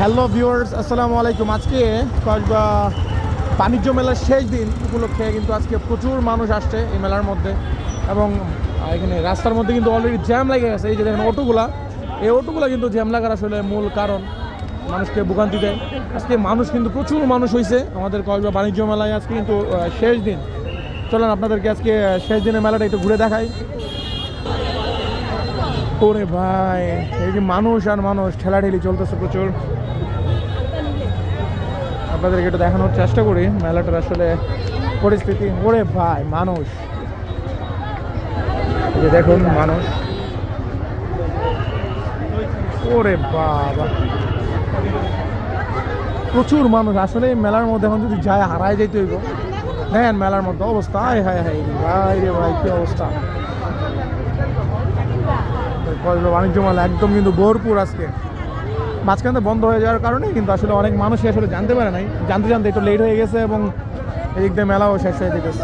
Hello viewers, আসসালামু আলাইকুম। আজকে বাণিজ্য মেলার শেষ দিন উপলক্ষে কিন্তু আজকে প্রচুর মানুষ আসছে এই মেলার মধ্যে। এবং এখানে রাস্তার মধ্যে কিন্তু অলরেডি জ্যাম লেগে গেছে। এই যে দেখেন এই অটোগুলা কিন্তু জ্যাম লাগার আসলে মূল কারণ মানুষকে ভোগান্তি দেয়। আজকে মানুষ কিন্তু প্রচুর মানুষ হয়েছে আমাদের কক্সবাজার বাণিজ্য মেলায়। আজকে কিন্তু শেষ দিন। চলেন আপনাদেরকে আজকে শেষ দিনের মেলাটা একটু ঘুরে দেখাই। ওরে ভাই, এই যে মানুষ আর মানুষ, ঠেলাঠেলি চলতেছে প্রচুর। আপনাদেরকে একটু দেখানোর চেষ্টা করি মেলাটার আসলে পরিস্থিতি। ওরে ভাই মানুষ, এই যে দেখুন মানুষ। ওরে বাবা, প্রচুর মানুষ আসলে এই মেলার মধ্যে। এখন যদি যায় হারায় যাইতে হইব। দেখেন মেলার মধ্যে অবস্থা, হায় হায় হায় ভাই রে ভাই, কি অবস্থা। কক্সবাজার বাণিজ্য মেলা একদম কিন্তু ভরপুর। আজকে মাঝখানে বন্ধ হয়ে যাওয়ার কারণে কিন্তু আসলে অনেক মানুষই আসলে জানতে পারে নাই। জানতে একটু লেট হয়ে গেছে এবং এই দিক দিয়ে মেলাও শেষ হয়ে যেতেছে।